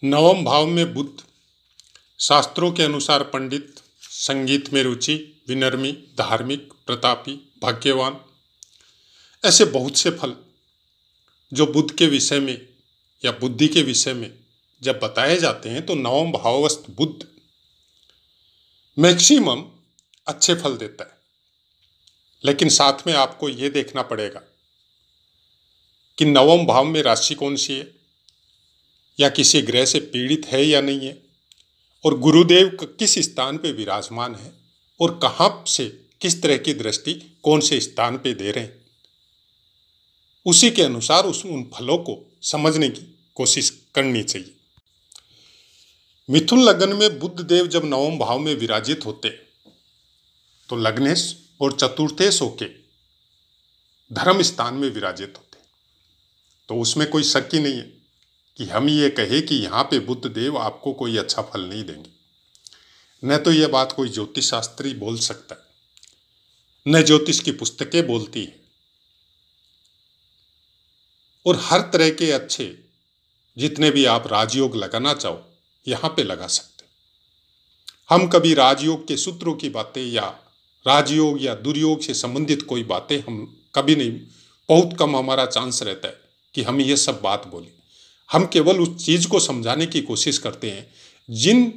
नवम भाव में बुध, शास्त्रों के अनुसार पंडित, संगीत में रुचि, विनम्री, धार्मिक, प्रतापी, भाग्यवान, ऐसे बहुत से फल जो बुध के विषय में या बुद्धि के विषय में जब बताए जाते हैं तो नवम भावस्थ बुध मैक्सिमम अच्छे फल देता है। लेकिन साथ में आपको ये देखना पड़ेगा कि नवम भाव में राशि कौन सी है, या किसी ग्रह से पीड़ित है या नहीं है, और गुरुदेव किस स्थान पे विराजमान है, और कहाँ से किस तरह की दृष्टि कौन से स्थान पे दे रहे हैं। उसी के अनुसार उन फलों को समझने की कोशिश करनी चाहिए। मिथुन लग्न में बुध देव जब नवम भाव में विराजित होते तो लग्नेश और चतुर्थेश होके धर्म स्थान में विराजित होते, तो उसमें कोई शक ही नहीं है कि हम ये कहे कि यहाँ पे बुध देव आपको कोई अच्छा फल नहीं देंगे। न तो यह बात कोई ज्योतिष शास्त्री बोल सकता है, न ज्योतिष की पुस्तकें बोलती है, और हर तरह के अच्छे जितने भी आप राजयोग लगाना चाहो यहाँ पे लगा सकते। हम कभी राजयोग के सूत्रों की बातें या राजयोग या दुर्योग से संबंधित कोई बातें हम कभी नहीं, बहुत कम हमारा चांस रहता है कि हम ये सब बात बोलें। हम केवल उस चीज को समझाने की कोशिश करते हैं जिन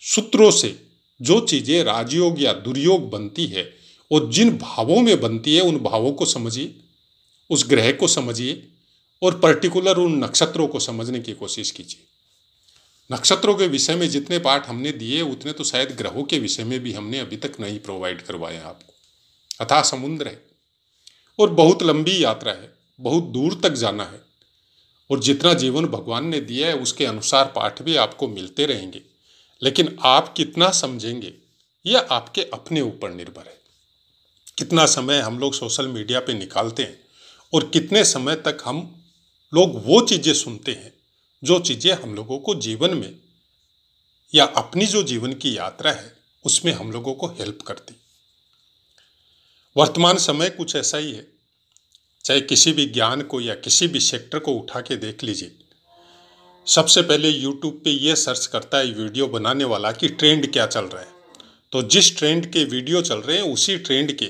सूत्रों से जो चीजें राजयोग या दुर्योग बनती है और जिन भावों में बनती है, उन भावों को समझिए, उस ग्रह को समझिए, और पर्टिकुलर उन नक्षत्रों को समझने की कोशिश कीजिए। नक्षत्रों के विषय में जितने पाठ हमने दिए उतने तो शायद ग्रहों के विषय में भी हमने अभी तक नहीं प्रोवाइड करवाए आपको। अथाह समुद्र है और बहुत लंबी यात्रा है, बहुत दूर तक जाना है, और जितना जीवन भगवान ने दिया है उसके अनुसार पाठ भी आपको मिलते रहेंगे। लेकिन आप कितना समझेंगे यह आपके अपने ऊपर निर्भर है। कितना समय हम लोग सोशल मीडिया पे निकालते हैं और कितने समय तक हम लोग वो चीज़ें सुनते हैं जो चीज़ें हम लोगों को जीवन में या अपनी जो जीवन की यात्रा है उसमें हम लोगों को हेल्प करती। वर्तमान समय कुछ ऐसा ही है, चाहे किसी भी ज्ञान को या किसी भी सेक्टर को उठा के देख लीजिए। सबसे पहले यूट्यूब पे ये सर्च करता है वीडियो बनाने वाला कि ट्रेंड क्या चल रहा है, तो जिस ट्रेंड के वीडियो चल रहे हैं उसी ट्रेंड के,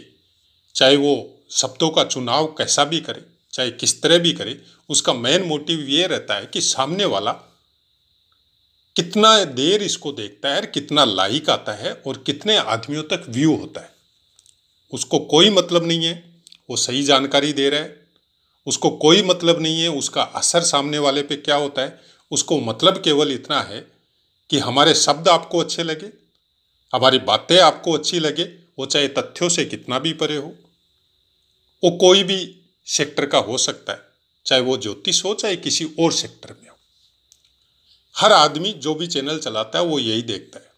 चाहे वो शब्दों का चुनाव कैसा भी करे, चाहे किस तरह भी करे, उसका मेन मोटिव ये रहता है कि सामने वाला कितना देर इसको देखता है, कितना लाइक आता है और कितने आदमियों तक व्यू होता है। उसको कोई मतलब नहीं है वो सही जानकारी दे रहा है, उसको कोई मतलब नहीं है उसका असर सामने वाले पे क्या होता है। उसको मतलब केवल इतना है कि हमारे शब्द आपको अच्छे लगे, हमारी बातें आपको अच्छी लगे, वो चाहे तथ्यों से कितना भी परे हो, वो कोई भी सेक्टर का हो सकता है, चाहे वो ज्योतिष हो चाहे किसी और सेक्टर में हो। हर आदमी जो भी चैनल चलाता है वो यही देखता है।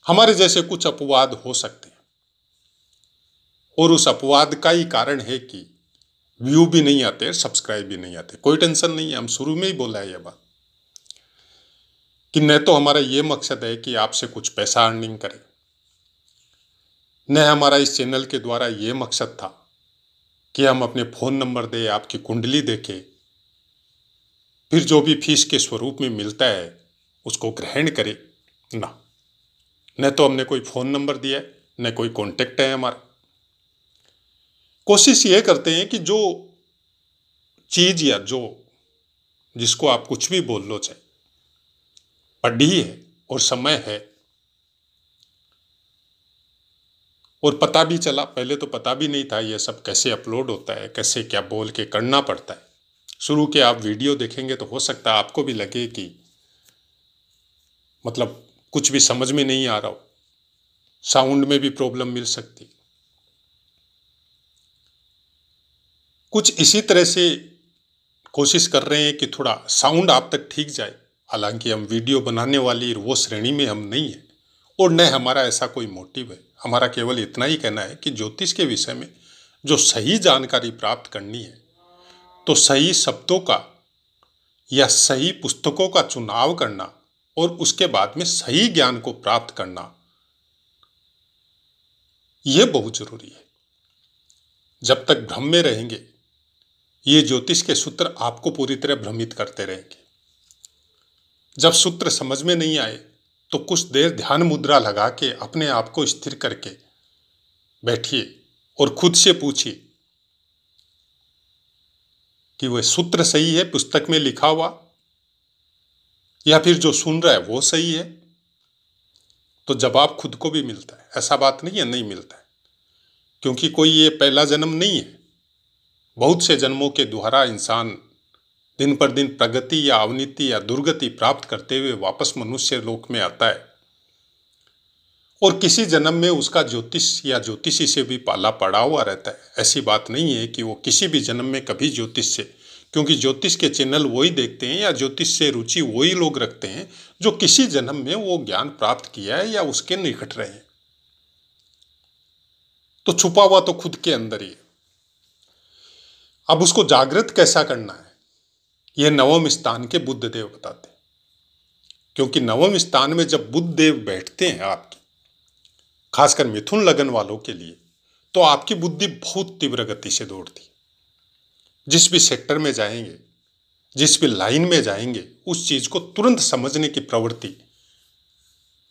हमारे जैसे कुछ अपवाद हो सकते हैं और उस अपवाद का ही कारण है कि व्यू भी नहीं आते, सब्सक्राइब भी नहीं आते। कोई टेंशन नहीं है, हम शुरू में ही बोला है यह बात कि न तो हमारा ये मकसद है कि आपसे कुछ पैसा अर्निंग करें, न हमारा इस चैनल के द्वारा ये मकसद था कि हम अपने फ़ोन नंबर दें, आपकी कुंडली देखें, फिर जो भी फीस के स्वरूप में मिलता है उसको ग्रहण करें। ना, न तो हमने कोई फ़ोन नंबर दिया है, न कोई कॉन्टेक्ट है हमारा। कोशिश ये करते हैं कि जो चीज़ या जो जिसको आप कुछ भी बोल लो, चाहे पढ़ी है और समय है और पता भी चला, पहले तो पता भी नहीं था ये सब कैसे अपलोड होता है, कैसे क्या बोल के करना पड़ता है। शुरू के आप वीडियो देखेंगे तो हो सकता है आपको भी लगे कि मतलब कुछ भी समझ में नहीं आ रहा हो, साउंड में भी प्रॉब्लम मिल सकती। कुछ इसी तरह से कोशिश कर रहे हैं कि थोड़ा साउंड आप तक ठीक जाए। हालांकि हम वीडियो बनाने वाली वो श्रेणी में हम नहीं है और न हमारा ऐसा कोई मोटिव है। हमारा केवल इतना ही कहना है कि ज्योतिष के विषय में जो सही जानकारी प्राप्त करनी है तो सही शब्दों का या सही पुस्तकों का चुनाव करना और उसके बाद में सही ज्ञान को प्राप्त करना ये बहुत जरूरी है। जब तक भ्रम में रहेंगे ये ज्योतिष के सूत्र आपको पूरी तरह भ्रमित करते रहेंगे। जब सूत्र समझ में नहीं आए तो कुछ देर ध्यान मुद्रा लगा के अपने आप को स्थिर करके बैठिए और खुद से पूछिए कि वह सूत्र सही है पुस्तक में लिखा हुआ, या फिर जो सुन रहा है वो सही है। तो जवाब खुद को भी मिलता है, ऐसा बात नहीं है नहीं मिलता है, क्योंकि कोई ये पहला जन्म नहीं है। बहुत से जन्मों के द्वारा इंसान दिन पर दिन प्रगति या अवनति या दुर्गति प्राप्त करते हुए वापस मनुष्य लोक में आता है, और किसी जन्म में उसका ज्योतिष या ज्योतिषी से भी पाला पड़ा हुआ रहता है। ऐसी बात नहीं है कि वो किसी भी जन्म में कभी ज्योतिष से, क्योंकि ज्योतिष के चैनल वही देखते हैं या ज्योतिष से रुचि वही लोग रखते हैं जो किसी जन्म में वो ज्ञान प्राप्त किया है या उसके निकट रहे हैं। तो छुपा हुआ तो खुद के अंदर ही है। अब उसको जागृत कैसा करना है, यह नवम स्थान के बुद्ध देव बताते हैं। क्योंकि नवम स्थान में जब बुद्ध देव बैठते हैं आपकी, खासकर मिथुन लगन वालों के लिए, तो आपकी बुद्धि बहुत तीव्र गति से दौड़ती है। जिस भी सेक्टर में जाएंगे, जिस भी लाइन में जाएंगे, उस चीज को तुरंत समझने की प्रवृत्ति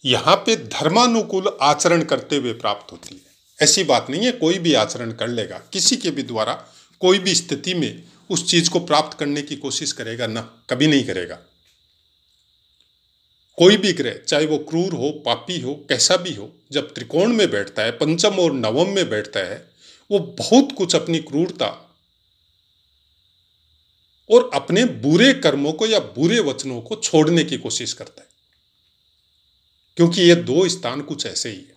यहां पे धर्मानुकूल आचरण करते हुए प्राप्त होती है। ऐसी बात नहीं है कोई भी आचरण कर लेगा, किसी के भी द्वारा कोई भी स्थिति में उस चीज को प्राप्त करने की कोशिश करेगा ना, कभी नहीं करेगा। कोई भी ग्रह, चाहे वो क्रूर हो, पापी हो, कैसा भी हो, जब त्रिकोण में बैठता है, पंचम और नवम में बैठता है, वो बहुत कुछ अपनी क्रूरता और अपने बुरे कर्मों को या बुरे वचनों को छोड़ने की कोशिश करता है। क्योंकि ये दो स्थान कुछ ऐसे ही है।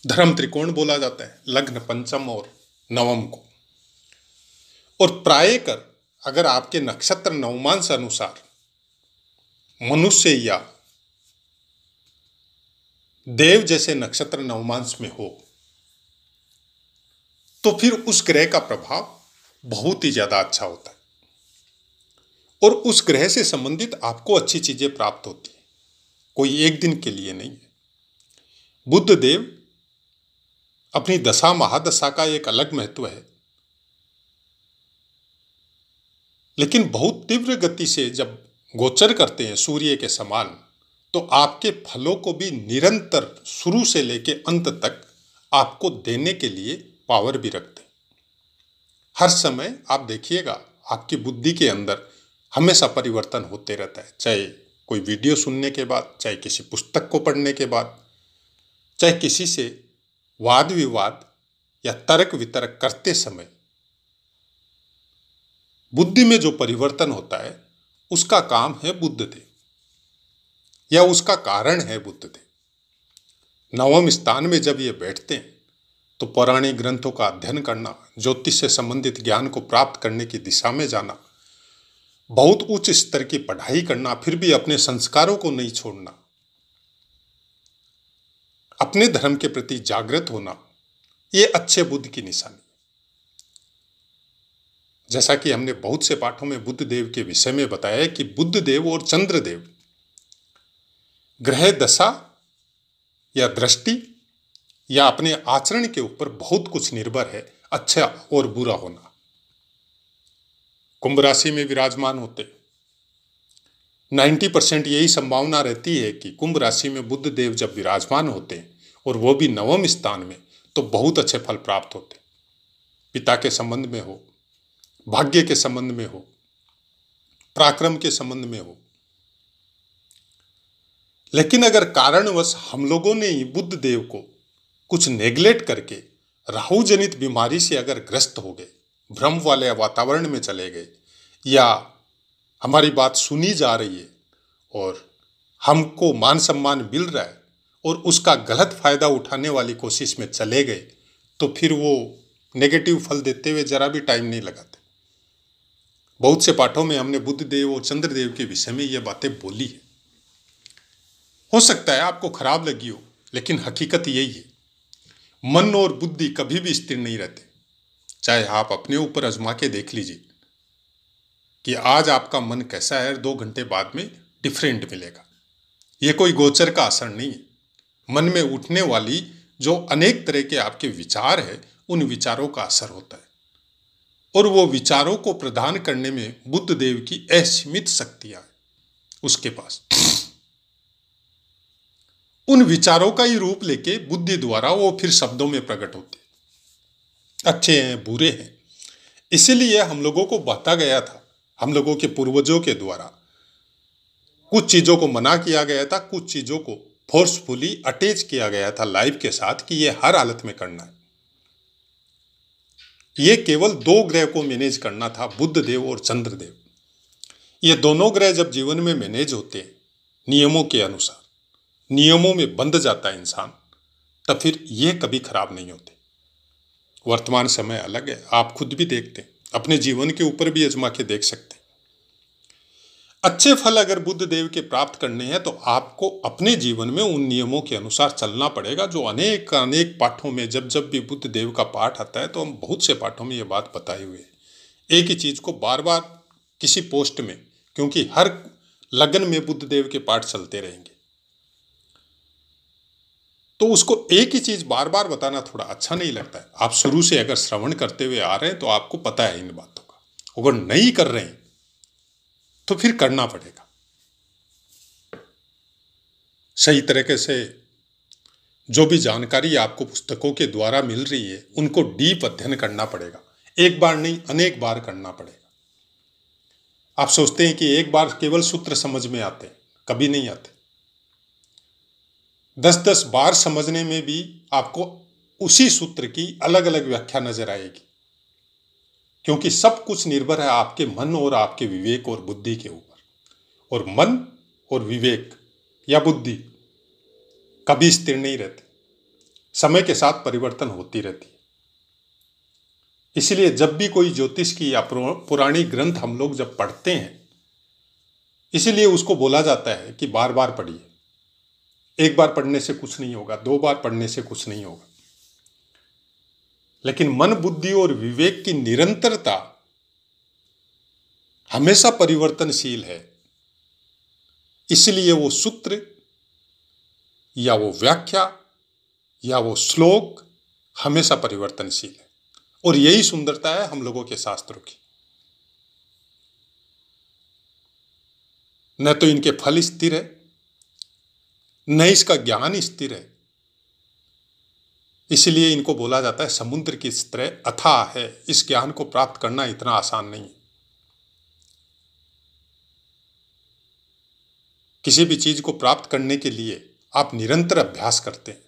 धर्म त्रिकोण बोला जाता है लग्न पंचम और नवम को। और प्रायकर अगर आपके नक्षत्र नवमांश अनुसार मनुष्य या देव जैसे नक्षत्र नवमांश में हो, तो फिर उस ग्रह का प्रभाव बहुत ही ज्यादा अच्छा होता है और उस ग्रह से संबंधित आपको अच्छी चीजें प्राप्त होती है। कोई एक दिन के लिए नहीं है। बुद्ध देव अपनी दशा महादशा का एक अलग महत्व है, लेकिन बहुत तीव्र गति से जब गोचर करते हैं सूर्य के समान, तो आपके फलों को भी निरंतर शुरू से लेके अंत तक आपको देने के लिए पावर भी रखते हैं। हर समय आप देखिएगा आपकी बुद्धि के अंदर हमेशा परिवर्तन होते रहता है, चाहे कोई वीडियो सुनने के बाद, चाहे किसी पुस्तक को पढ़ने के बाद, चाहे किसी से वाद विवाद या तर्क वितर्क करते समय। बुद्धि में जो परिवर्तन होता है उसका काम है बुद्ध देव, या उसका कारण है बुद्ध देव। नवम स्थान में जब ये बैठते हैं तो पौराणिक ग्रंथों का अध्ययन करना, ज्योतिष से संबंधित ज्ञान को प्राप्त करने की दिशा में जाना, बहुत उच्च स्तर की पढ़ाई करना, फिर भी अपने संस्कारों को नहीं छोड़ना, अपने धर्म के प्रति जागृत होना, ये अच्छे बुद्ध की निशानी। जैसा कि हमने बहुत से पाठों में बुद्ध देव के विषय में बताया कि बुद्ध देव और चंद्र देव ग्रह दशा या दृष्टि या अपने आचरण के ऊपर बहुत कुछ निर्भर है, अच्छा और बुरा होना। कुंभ राशि में विराजमान होते 90% यही संभावना रहती है कि कुंभ राशि में बुद्ध देव जब विराजमान होते हैं और वो भी नवम स्थान में, तो बहुत अच्छे फल प्राप्त होते। पिता के संबंध में हो, भाग्य के संबंध में हो, पराक्रम के संबंध में हो। लेकिन अगर कारणवश हम लोगों ने ही बुद्ध देव को कुछ नेग्लेक्ट करके राहु जनित बीमारी से अगर ग्रस्त हो गए, भ्रम वाले वातावरण में चले गए, या हमारी बात सुनी जा रही है और हमको मान सम्मान मिल रहा है और उसका गलत फायदा उठाने वाली कोशिश में चले गए, तो फिर वो नेगेटिव फल देते हुए जरा भी टाइम नहीं लगाते। बहुत से पाठों में हमने बुद्ध देव और चंद्र देव के विषय में ये बातें बोली है। हो सकता है आपको खराब लगी हो, लेकिन हकीकत यही है। मन और बुद्धि कभी भी स्थिर नहीं रहते। चाहे आप अपने ऊपर आजमा के देख लीजिए कि आज आपका मन कैसा है, 2 घंटे बाद में डिफरेंट मिलेगा। ये कोई गोचर का असर नहीं है। मन में उठने वाली जो अनेक तरह के आपके विचार है, उन विचारों का असर होता है। और वो विचारों को प्रदान करने में बुद्ध देव की असीमित शक्तियां हैं उसके पास। उन विचारों का ही रूप लेके बुद्धि द्वारा वो फिर शब्दों में प्रकट होते हैं, अच्छे हैं बुरे हैं। इसीलिए हम लोगों को बता गया था, हम लोगों के पूर्वजों के द्वारा कुछ चीजों को मना किया गया था, कुछ चीजों को फोर्सफुली अटैच किया गया था लाइफ के साथ कि ये हर हालत में करना है। ये केवल 2 ग्रह को मैनेज करना था, बुद्ध देव और चंद्रदेव। ये दोनों ग्रह जब जीवन में मैनेज होते हैं नियमों के अनुसार, नियमों में बंध जाता है इंसान, तब फिर ये कभी खराब नहीं होते। वर्तमान समय अलग है, आप खुद भी देखते हैं, अपने जीवन के ऊपर भी आजमा के देख सकते हैं। अच्छे फल अगर बुद्ध देव के प्राप्त करने हैं तो आपको अपने जीवन में उन नियमों के अनुसार चलना पड़ेगा, जो अनेक अनेक पाठों में जब जब भी बुद्ध देव का पाठ आता है तो हम बहुत से पाठों में ये बात बताई हुई है। एक ही चीज को बार बार किसी पोस्ट में, क्योंकि हर लगन में बुद्ध देव के पाठ चलते रहेंगे, तो उसको एक ही चीज बार बार बताना थोड़ा अच्छा नहीं लगता है। आप शुरू से अगर श्रवण करते हुए आ रहे हैं तो आपको पता है इन बातों का, अगर नहीं कर रहे हैं तो फिर करना पड़ेगा। सही तरीके से जो भी जानकारी आपको पुस्तकों के द्वारा मिल रही है उनको डीप अध्ययन करना पड़ेगा, एक बार नहीं अनेक बार करना पड़ेगा। आप सोचते हैं कि एक बार केवल सूत्र समझ में आते हैं, कभी नहीं आते। 10-10 बार समझने में भी आपको उसी सूत्र की अलग अलग व्याख्या नजर आएगी, क्योंकि सब कुछ निर्भर है आपके मन और आपके विवेक और बुद्धि के ऊपर। और मन और विवेक या बुद्धि कभी स्थिर नहीं रहते, समय के साथ परिवर्तन होती रहती है। इसलिए जब भी कोई ज्योतिष की या पुरानी ग्रंथ हम लोग जब पढ़ते हैं, इसीलिए उसको बोला जाता है कि बार बार पढ़िए। एक बार पढ़ने से कुछ नहीं होगा, 2 बार पढ़ने से कुछ नहीं होगा, लेकिन मन बुद्धि और विवेक की निरंतरता हमेशा परिवर्तनशील है। इसलिए वो सूत्र या वो व्याख्या या वो श्लोक हमेशा परिवर्तनशील है, और यही सुंदरता है हम लोगों के शास्त्रों की। न तो इनके फल स्थिर है, न इसका ज्ञान स्थिर है। इसलिए इनको बोला जाता है समुद्र की तरह अथाह है। इस ज्ञान को प्राप्त करना इतना आसान नहीं है। किसी भी चीज को प्राप्त करने के लिए आप निरंतर अभ्यास करते हैं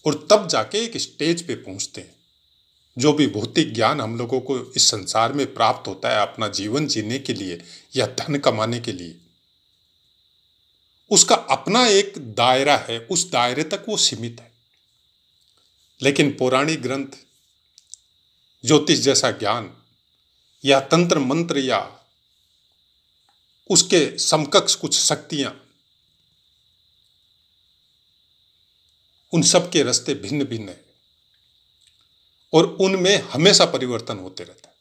और तब जाके एक स्टेज पे पहुंचते हैं। जो भी भौतिक ज्ञान हम लोगों को इस संसार में प्राप्त होता है अपना जीवन जीने के लिए या धन कमाने के लिए, उसका अपना एक दायरा है, उस दायरे तक वो सीमित है। लेकिन पौराणिक ग्रंथ, ज्योतिष जैसा ज्ञान या तंत्र मंत्र या उसके समकक्ष कुछ शक्तियां, उन सब के रास्ते भिन्न भिन्न है और उनमें हमेशा परिवर्तन होते रहता है।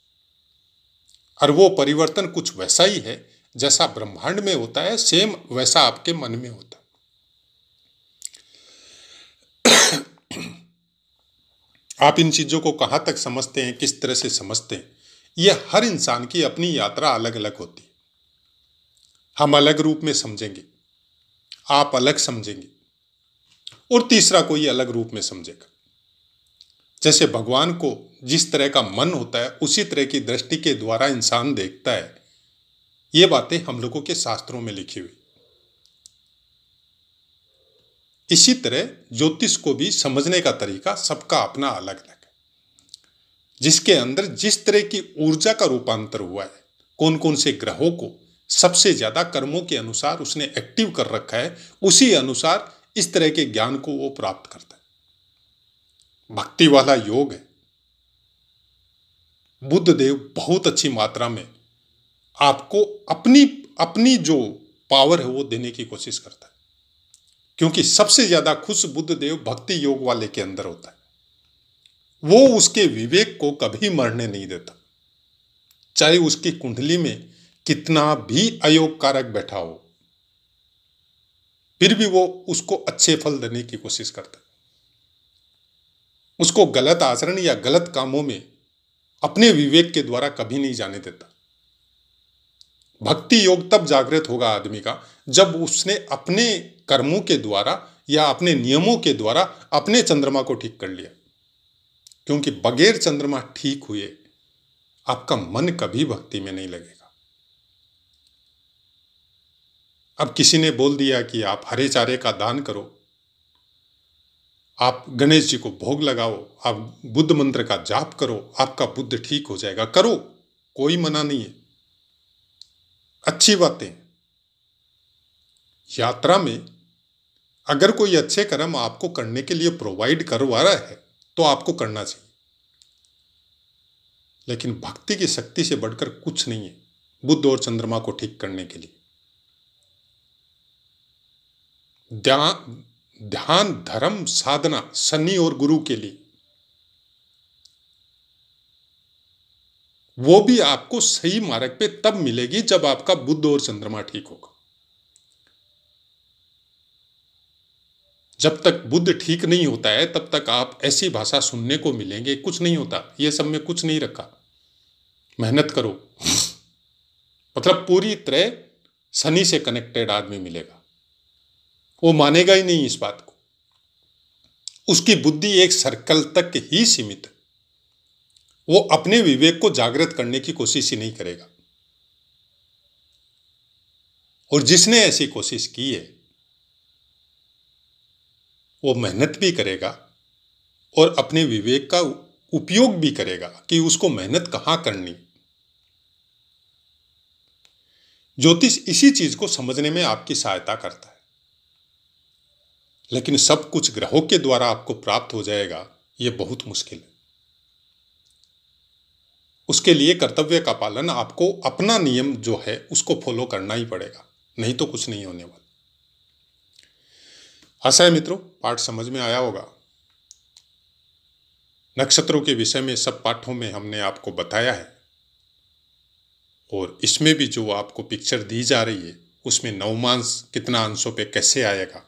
और वो परिवर्तन कुछ वैसा ही है जैसा ब्रह्मांड में होता है, सेम वैसा आपके मन में होता है। आप इन चीजों को कहां तक समझते हैं, किस तरह से समझते हैं, यह हर इंसान की अपनी यात्रा अलग अलग होती है। हम अलग रूप में समझेंगे, आप अलग समझेंगे और तीसरा कोई अलग रूप में समझेगा। जैसे भगवान को जिस तरह का मन होता है उसी तरह की दृष्टि के द्वारा इंसान देखता है। ये बातें हम लोगों के शास्त्रों में लिखी हुई। इसी तरह ज्योतिष को भी समझने का तरीका सबका अपना अलग अलग है। जिसके अंदर जिस तरह की ऊर्जा का रूपांतर हुआ है, कौन कौन से ग्रहों को सबसे ज्यादा कर्मों के अनुसार उसने एक्टिव कर रखा है, उसी अनुसार इस तरह के ज्ञान को वो प्राप्त करता है। भक्ति वाला योग है। बुद्ध देव बहुत अच्छी मात्रा में आपको अपनी अपनी जो पावर है वो देने की कोशिश करता है, क्योंकि सबसे ज्यादा खुश बुद्ध देव भक्ति योग वाले के अंदर होता है। वो उसके विवेक को कभी मरने नहीं देता, चाहे उसकी कुंडली में कितना भी अयोग कारक बैठा हो, फिर भी वो उसको अच्छे फल देने की कोशिश करता है। उसको गलत आचरण या गलत कामों में अपने विवेक के द्वारा कभी नहीं जाने देता। भक्ति योग तब जागृत होगा आदमी का जब उसने अपने कर्मों के द्वारा या अपने नियमों के द्वारा अपने चंद्रमा को ठीक कर लिया। क्योंकि बगैर चंद्रमा ठीक हुए आपका मन कभी भक्ति में नहीं लगेगा। अब किसी ने बोल दिया कि आप हरे चारे का दान करो, आप गणेश जी को भोग लगाओ, आप बुद्ध मंत्र का जाप करो, आपका बुद्ध ठीक हो जाएगा। करो, कोई मना नहीं है, अच्छी बातें। यात्रा में अगर कोई अच्छे कर्म आपको करने के लिए प्रोवाइड करवा रहा है तो आपको करना चाहिए, लेकिन भक्ति की शक्ति से बढ़कर कुछ नहीं है बुद्ध और चंद्रमा को ठीक करने के लिए। ध्यान, धर्म, साधना शनि और गुरु के लिए, वो भी आपको सही मार्ग पे तब मिलेगी जब आपका बुद्ध और चंद्रमा ठीक होगा। जब तक बुद्ध ठीक नहीं होता है तब तक आप ऐसी भाषा सुनने को मिलेंगे, कुछ नहीं होता, ये सब में कुछ नहीं रखा, मेहनत करो। मतलब पूरी तरह शनि से कनेक्टेड आदमी मिलेगा, वो मानेगा ही नहीं इस बात को। उसकी बुद्धि एक सर्कल तक ही सीमित है, वो अपने विवेक को जागृत करने की कोशिश ही नहीं करेगा। और जिसने ऐसी कोशिश की है वो मेहनत भी करेगा और अपने विवेक का उपयोग भी करेगा कि उसको मेहनत कहां करनी। ज्योतिष इसी चीज को समझने में आपकी सहायता करता है, लेकिन सब कुछ ग्रहों के द्वारा आपको प्राप्त हो जाएगा यह बहुत मुश्किल है। उसके लिए कर्तव्य का पालन, आपको अपना नियम जो है उसको फॉलो करना ही पड़ेगा, नहीं तो कुछ नहीं होने वाला। आशा है मित्रों पाठ समझ में आया होगा। नक्षत्रों के विषय में सब पाठों में हमने आपको बताया है, और इसमें भी जो आपको पिक्चर दी जा रही है उसमें नवमांश कितना अंशों पे कैसे आएगा,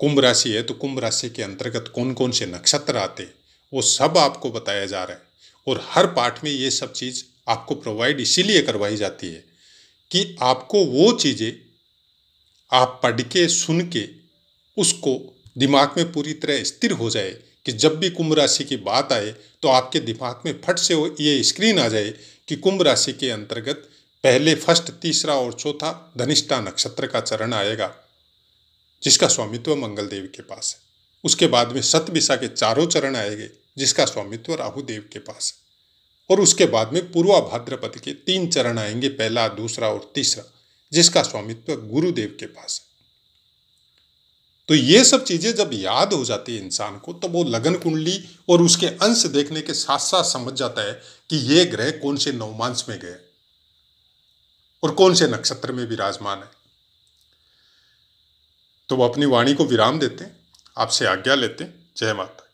कुंभ राशि है तो कुंभ राशि के अंतर्गत कौन कौन से नक्षत्र आते हैं वो सब आपको बताया जा रहा है। और हर पाठ में ये सब चीज़ आपको प्रोवाइड इसीलिए करवाई जाती है कि आपको वो चीज़ें आप पढ़ के सुन के उसको दिमाग में पूरी तरह स्थिर हो जाए कि जब भी कुंभ राशि की बात आए तो आपके दिमाग में फट से ये स्क्रीन आ जाए कि कुंभ राशि के अंतर्गत पहले फर्स्ट, तीसरा और चौथा धनिष्ठा नक्षत्र का चरण आएगा जिसका स्वामित्व मंगल देव के पास है। उसके बाद में शतभिषा के चारों चरण आएंगे जिसका स्वामित्व राहु देव के पास है। और उसके बाद में पूर्वा भाद्रपद के 3 चरण आएंगे, पहला, दूसरा और तीसरा, जिसका स्वामित्व गुरुदेव के पास है। तो ये सब चीजें जब याद हो जाती है इंसान को तो वो लगन कुंडली और उसके अंश देखने के साथ साथ समझ जाता है कि ये ग्रह कौन से नवमांश में गए और कौन से नक्षत्र में विराजमान है। तो वो अपनी वाणी को विराम देते हैं, आपसे आज्ञा लेते हैं। जय माता।